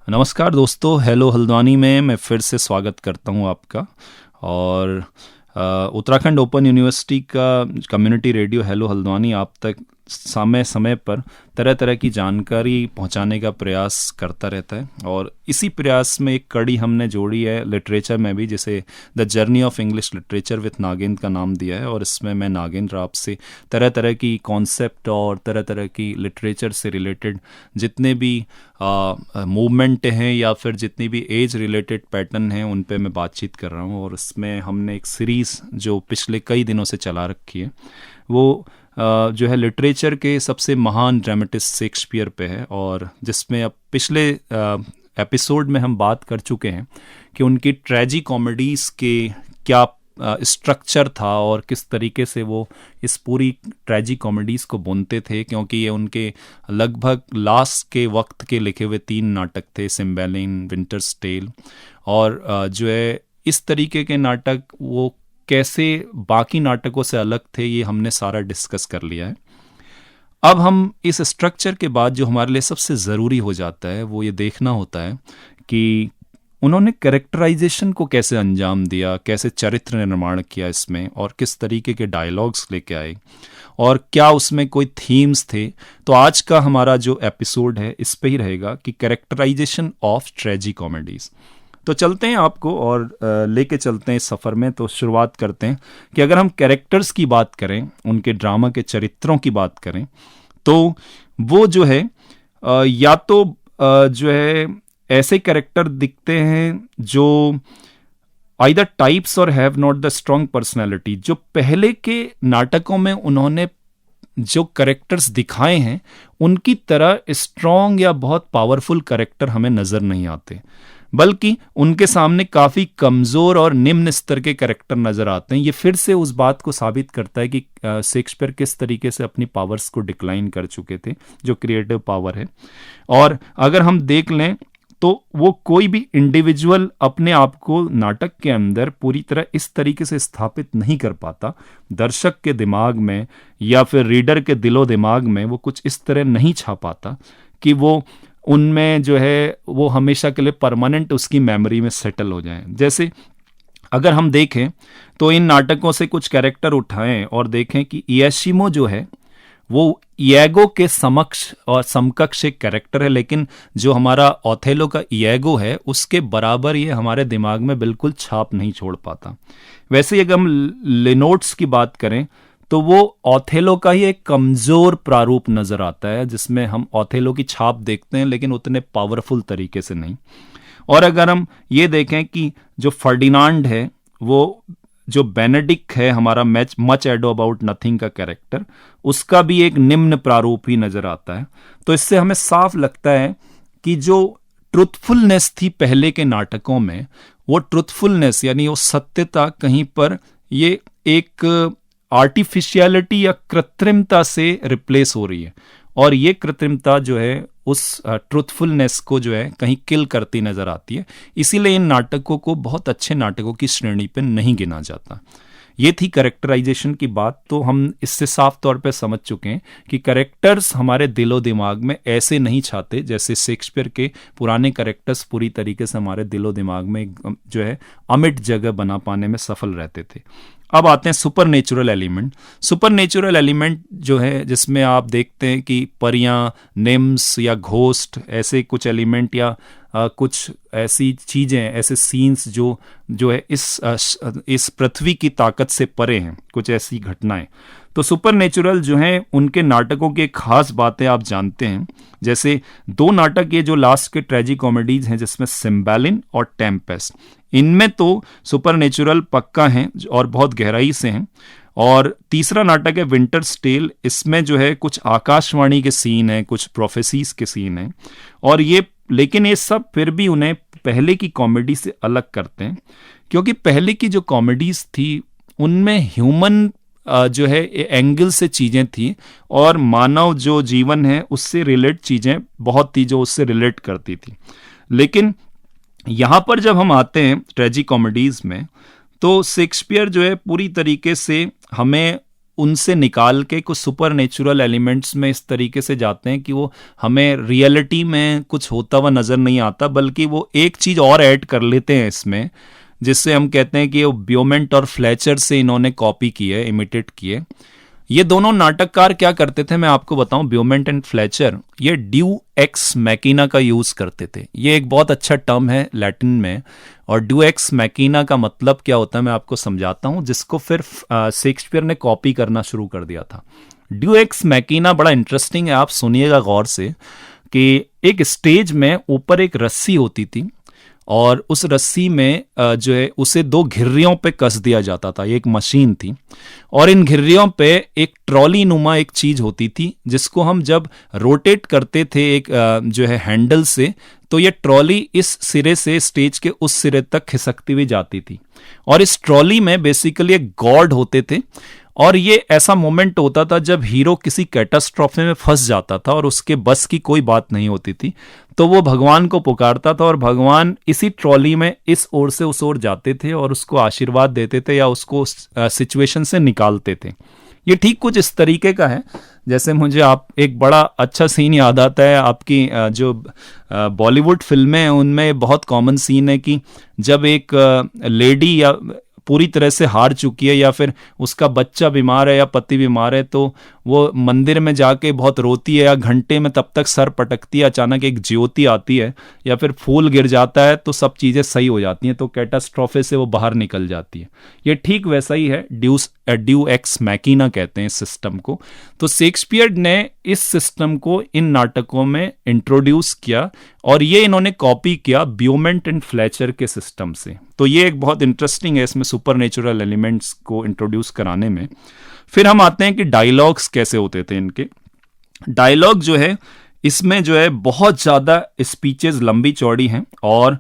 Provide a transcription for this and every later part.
नमस्कार दोस्तों, हेलो हल्द्वानी में मैं फिर से स्वागत करता हूं आपका। और उत्तराखंड ओपन यूनिवर्सिटी का कम्युनिटी रेडियो हेलो हल्द्वानी आप तक समय समय पर तरह तरह की जानकारी पहुंचाने का प्रयास करता रहता है। और इसी प्रयास में एक कड़ी हमने जोड़ी है लिटरेचर में भी, जिसे the journey of English literature with Nagendra का नाम दिया है। और इसमें मैं नागेंद्र आपसे तरह तरह की कॉन्सेप्ट और तरह तरह की लिटरेचर से रिलेटेड जितने भी मूवमेंट हैं या फिर जितनी भी एज रिलेटेड पैटर्न हैं उन पे मैं बातचीत कर रहा हूँ। और इसमें हमने एक सीरीज़ जो पिछले कई दिनों से चला रखी है वो जो है लिटरेचर के सबसे महान ड्रामेटिस्ट शेक्सपियर पे है। और जिसमें अब पिछले एपिसोड में हम बात कर चुके हैं कि उनकी ट्रेजी कॉमेडीज़ के क्या स्ट्रक्चर था और किस तरीके से वो इस पूरी ट्रेजी कॉमेडीज़ को बुनते थे, क्योंकि ये उनके लगभग लास्ट के वक्त के लिखे हुए 3 नाटक थे, सिम्बेलिन, विंटर्स टेल। और जो है इस तरीके के नाटक वो कैसे बाकी नाटकों से अलग थे ये हमने सारा डिस्कस कर लिया है। अब हम इस स्ट्रक्चर के बाद जो हमारे लिए सबसे ज़रूरी हो जाता है वो ये देखना होता है कि उन्होंने कैरेक्टराइजेशन को कैसे अंजाम दिया, कैसे चरित्र निर्माण किया इसमें, और किस तरीके के डायलॉग्स लेके आए, और क्या उसमें कोई थीम्स थे। तो आज का हमारा जो एपिसोड है इस पे ही रहेगा कि कैरेक्टराइजेशन ऑफ ट्रेजी कॉमेडीज़। तो चलते हैं आपको और लेके चलते हैं इस सफ़र में। तो शुरुआत करते हैं कि अगर हम कैरेक्टर्स की बात करें, उनके ड्रामा के चरित्रों की बात करें, तो वो जो है या तो जो है ऐसे कैरेक्टर दिखते हैं जो आइदर टाइप्स और have not the strong personality. जो पहले के नाटकों में उन्होंने जो कैरेक्टर्स दिखाए हैं उनकी तरह स्ट्रॉन्ग या बहुत पावरफुल कैरेक्टर हमें नज़र नहीं आते, बल्कि उनके सामने काफ़ी कमज़ोर और निम्न स्तर के कैरेक्टर नज़र आते हैं। ये फिर से उस बात को साबित करता है कि शेक्सपियर किस तरीके से अपनी पावर्स को डिक्लाइन कर चुके थे, जो क्रिएटिव पावर है। और अगर हम देख लें तो वो कोई भी इंडिविजुअल अपने आप को नाटक के अंदर पूरी तरह इस तरीके से स्थापित नहीं कर पाता, दर्शक के दिमाग में या फिर रीडर के दिलो दिमाग में वो कुछ इस तरह नहीं छा पाता कि वो उनमें जो है वो हमेशा के लिए परमानेंट उसकी मेमोरी में सेटल हो जाए। जैसे अगर हम देखें तो इन नाटकों से कुछ कैरेक्टर उठाएं और देखें कि इयाशिमो जो है वो इयागो के समक्ष और समकक्ष एक कैरेक्टर है, लेकिन जो हमारा ओथेलो का इयागो है उसके बराबर ये हमारे दिमाग में बिल्कुल छाप नहीं छोड़ पाता। वैसे ही अगर हम लिनोट्स की बात करें तो वो ओथेलो का ही एक कमज़ोर प्रारूप नज़र आता है, जिसमें हम ओथेलो की छाप देखते हैं लेकिन उतने पावरफुल तरीके से नहीं। और अगर हम ये देखें कि जो फर्डिनांड है, वो जो बेनेडिक्ट है हमारा मच एडो अबाउट नथिंग का कैरेक्टर, उसका भी एक निम्न प्रारूप ही नज़र आता है। तो इससे हमें साफ लगता है कि जो ट्रुथफुलनेस थी पहले के नाटकों में, वो ट्रुथफुलनेस यानी वो सत्यता कहीं पर ये एक आर्टिफिशियलिटी या कृत्रिमता से रिप्लेस हो रही है। और ये कृत्रिमता जो है उस ट्रुथफुलनेस को जो है कहीं किल करती नज़र आती है। इसीलिए इन नाटकों को बहुत अच्छे नाटकों की श्रेणी पे नहीं गिना जाता। ये थी कैरेक्टराइजेशन की बात। तो हम इससे साफ तौर पे समझ चुके हैं कि कैरेक्टर्स हमारे दिलो दिमाग में ऐसे नहीं छाते जैसे शेक्सपियर के पुराने कैरेक्टर्स पूरी तरीके से हमारे दिलो दिमाग में जो है अमिट जगह बना पाने में सफल रहते थे। अब आते हैं super natural element. Super natural element जो है जिसमें आप देखते हैं कि परियां, निम्स या घोस्ट, ऐसे कुछ एलिमेंट या कुछ ऐसी चीज़ें, ऐसे सीन्स जो है इस पृथ्वी की ताकत से परे हैं, कुछ ऐसी घटनाएं। तो सुपर नेचुरल जो हैं उनके नाटकों की खास बातें आप जानते हैं। जैसे 2 नाटक ये जो लास्ट के ट्रेजी कॉमेडीज हैं जिसमें सिम्बेलिन और टेम्पेस्ट, इनमें तो सुपर नेचुरल पक्का हैं और बहुत गहराई से हैं। और तीसरा नाटक है विंटर्स टेल, इसमें जो है कुछ आकाशवाणी के सीन हैं, कुछ प्रोफेसीज के सीन हैं। और लेकिन ये सब फिर भी उन्हें पहले की कॉमेडी से अलग करते हैं, क्योंकि पहले की जो कॉमेडीज थी उनमें ह्यूमन जो है एंगल से चीज़ें थी और मानव जो जीवन है उससे रिलेट चीज़ें बहुत थी जो उससे रिलेट करती थी। लेकिन यहाँ पर जब हम आते हैं ट्रेजी कॉमेडीज़ में, तो शेक्सपियर जो है पूरी तरीके से हमें उनसे निकाल के कुछ सुपर नेचुरल एलिमेंट्स में इस तरीके से जाते हैं कि वो हमें रियलिटी में कुछ होता हुआ नज़र नहीं आता, बल्कि वो एक चीज़ और ऐड कर लेते हैं इसमें, जिससे हम कहते हैं कि वो ब्योमेंट और फ्लेचर से इन्होंने कॉपी की है, इमिटेट की है। ये दोनों नाटककार क्या करते थे मैं आपको बताऊं, ब्योमेंट एंड फ्लेचर, ये ड्यू एक्स मैकिना का यूज करते थे। ये एक बहुत अच्छा टर्म है लैटिन में, और ड्यू एक्स मैकिना का मतलब क्या होता है मैं आपको समझाता हूं, जिसको फिर शेक्सपियर ने कॉपी करना शुरू कर दिया था। ड्यू एक्स मैकिना बड़ा इंटरेस्टिंग है, आप सुनिएगा गौर से, कि एक स्टेज में ऊपर एक रस्सी होती थी और उस रस्सी में जो है उसे दो घिर्रियों पे कस दिया जाता था। ये एक मशीन थी और इन घिर्रियों पे एक ट्रॉली नुमा एक चीज होती थी, जिसको हम जब रोटेट करते थे एक जो है हैंडल से, तो ये ट्रॉली इस सिरे से स्टेज के उस सिरे तक खिसकती हुई जाती थी। और इस ट्रॉली में बेसिकली एक गॉड होते थे, और ये ऐसा मोमेंट होता था जब हीरो किसी कैटास्ट्रोफे में फंस जाता था और उसके बस की कोई बात नहीं होती थी, तो वो भगवान को पुकारता था और भगवान इसी ट्रॉली में इस ओर से उस ओर जाते थे और उसको आशीर्वाद देते थे या उसको सिचुएशन से निकालते थे। ये ठीक कुछ इस तरीके का है जैसे मुझे आप एक बड़ा अच्छा सीन याद आता है, आपकी जो बॉलीवुड फिल्में हैं उनमें बहुत कॉमन सीन है कि जब एक लेडी या पूरी तरह से हार चुकी है या फिर उसका बच्चा बीमार है या पति बीमार है, तो वो मंदिर में जाके बहुत रोती है या घंटे में तब तक सर पटकती है, अचानक एक ज्योति आती है या फिर फूल गिर जाता है तो सब चीज़ें सही हो जाती हैं, तो कैटास्ट्रोफे से वो बाहर निकल जाती है। ये ठीक वैसा ही है, ड्यू एक्स मैकिना कहते हैं इस सिस्टम को। तो शेक्सपियर ने इस सिस्टम को इन नाटकों में इंट्रोड्यूस किया और ये इन्होंने कॉपी किया ब्योमेंट एंड फ्लेचर के सिस्टम से। तो ये एक बहुत इंटरेस्टिंग है इसमें सुपर नेचुरल एलिमेंट्स को इंट्रोड्यूस कराने में। फिर हम आते हैं कि डायलॉग्स कैसे होते थे इनके। डायलॉग जो है इसमें जो है बहुत ज़्यादा स्पीचेस लंबी चौड़ी हैं और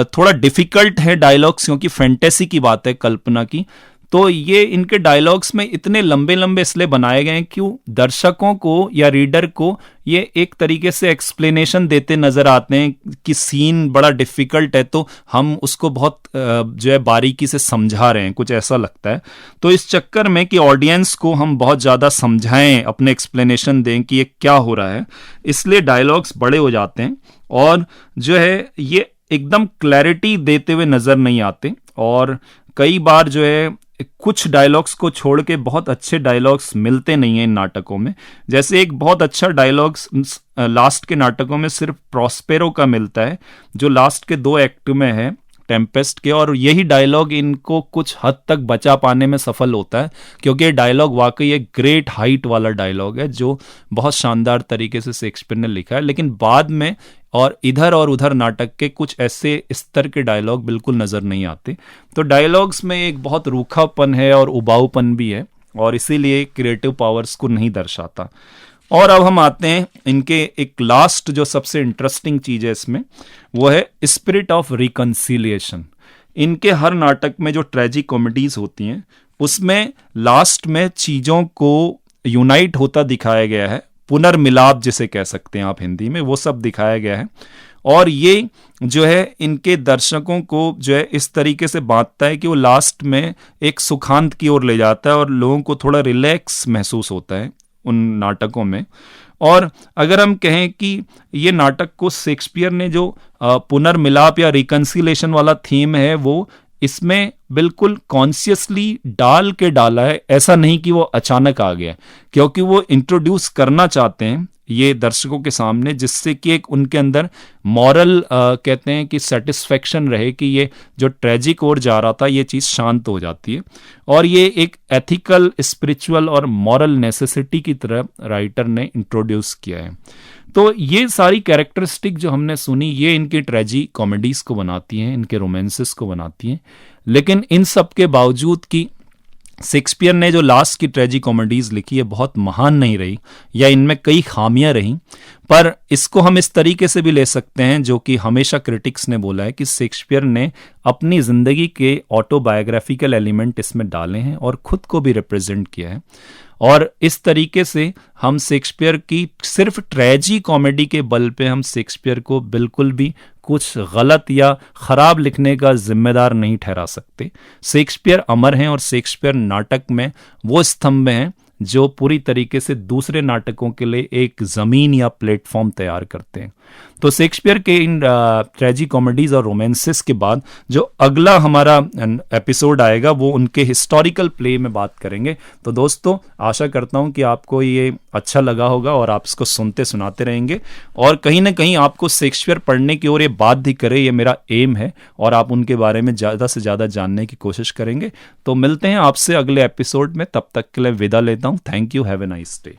थोड़ा डिफिकल्ट है डायलॉग्स, क्योंकि फैंटेसी की बात है, कल्पना की। तो ये इनके डायलॉग्स में इतने लंबे लंबे इसलिए बनाए गए हैं क्यों दर्शकों को या रीडर को ये एक तरीके से एक्सप्लेनेशन देते नजर आते हैं कि सीन बड़ा डिफिकल्ट है तो हम उसको बहुत जो है बारीकी से समझा रहे हैं, कुछ ऐसा लगता है। तो इस चक्कर में कि ऑडियंस को हम बहुत ज़्यादा समझाएं, अपने एक्सप्लेनेशन दें कि ये क्या हो रहा है, इसलिए डायलॉग्स बड़े हो जाते हैं और जो है ये एकदम क्लैरिटी देते हुए नजर नहीं आते। और कई बार जो है कुछ डायलॉग्स को छोड़ के बहुत अच्छे डायलॉग्स मिलते नहीं हैं इन नाटकों में। जैसे एक बहुत अच्छा डायलॉग्स लास्ट के नाटकों में सिर्फ प्रॉस्पेरो का मिलता है, जो लास्ट के 2 एक्ट में है टेम्पेस्ट के, और यही डायलॉग इनको कुछ हद तक बचा पाने में सफल होता है, क्योंकि ये डायलॉग वाकई एक ग्रेट हाइट वाला डायलॉग है जो बहुत शानदार तरीके से शेक्सपियर ने लिखा है। लेकिन बाद में और इधर और उधर नाटक के कुछ ऐसे स्तर के डायलॉग बिल्कुल नज़र नहीं आते। तो डायलॉग्स में एक बहुत रूखापन है और उबाऊपन भी है और इसीलिए क्रिएटिव पावर्स को नहीं दर्शाता। और अब हम आते हैं इनके एक लास्ट जो सबसे इंटरेस्टिंग चीज़ है इसमें, वो है स्पिरिट ऑफ रिकन्सिलिएशन। इनके हर नाटक में जो ट्रेजिक कॉमेडीज होती हैं उसमें लास्ट में चीज़ों को यूनाइट होता दिखाया गया है, पुनर्मिलाप जिसे कह सकते हैं आप हिंदी में, वो सब दिखाया गया है। और ये जो है इनके दर्शकों को जो है इस तरीके से बांधता है कि वो लास्ट में एक सुखांत की ओर ले जाता है और लोगों को थोड़ा रिलैक्स महसूस होता है उन नाटकों में। और अगर हम कहें कि ये नाटक को शेक्सपियर ने जो पुनर्मिलाप या रिकन्सिलेशन वाला थीम है वो इसमें बिल्कुल कॉन्शियसली डाल के डाला है, ऐसा नहीं कि वो अचानक आ गया, क्योंकि वो इंट्रोड्यूस करना चाहते हैं ये दर्शकों के सामने, जिससे कि एक उनके अंदर मॉरल कहते हैं कि सेटिस्फेक्शन रहे कि ये जो ट्रेजिक ओर जा रहा था ये चीज़ शांत हो जाती है। और ये एक एथिकल, स्पिरिचुअल और मॉरल नेसेसिटी की तरह राइटर ने इंट्रोड्यूस किया है। तो ये सारी कैरेक्टरिस्टिक जो हमने सुनी ये इनकी ट्रेजी कॉमेडीज़ को बनाती हैं, इनके रोमांसेस को बनाती हैं। लेकिन इन सब के बावजूद कि शेक्सपियर ने जो लास्ट की ट्रेजी कॉमेडीज़ लिखी है बहुत महान नहीं रही या इनमें कई खामियां रहीं, पर इसको हम इस तरीके से भी ले सकते हैं जो कि हमेशा क्रिटिक्स ने बोला है कि शेक्सपियर ने अपनी ज़िंदगी के ऑटोबायोग्राफिकल एलिमेंट इसमें डाले हैं और ख़ुद को भी रिप्रेजेंट किया है। और इस तरीके से हम शेक्सपियर की सिर्फ ट्रेजी कॉमेडी के बल पे हम शेक्सपियर को बिल्कुल भी कुछ गलत या खराब लिखने का जिम्मेदार नहीं ठहरा सकते। शेक्सपियर अमर हैं और शेक्सपियर नाटक में वो स्तंभ हैं जो पूरी तरीके से दूसरे नाटकों के लिए एक ज़मीन या प्लेटफॉर्म तैयार करते हैं। तो शेक्सपियर के इन ट्रेजी कॉमेडीज और रोमांसेस के बाद जो अगला हमारा एपिसोड आएगा वो उनके हिस्टोरिकल प्ले में बात करेंगे। तो दोस्तों, आशा करता हूँ कि आपको ये अच्छा लगा होगा और आप इसको सुनते सुनाते रहेंगे और कहीं ना कहीं आपको शेक्सपियर पढ़ने की ओर ये बाध्य करे, ये मेरा एम है और आप उनके बारे में ज़्यादा से ज़्यादा जानने की कोशिश करेंगे। तो मिलते हैं आपसे अगले एपिसोड में, तब तक के लिए विदा लेता हूँ। Thank you, have a nice day.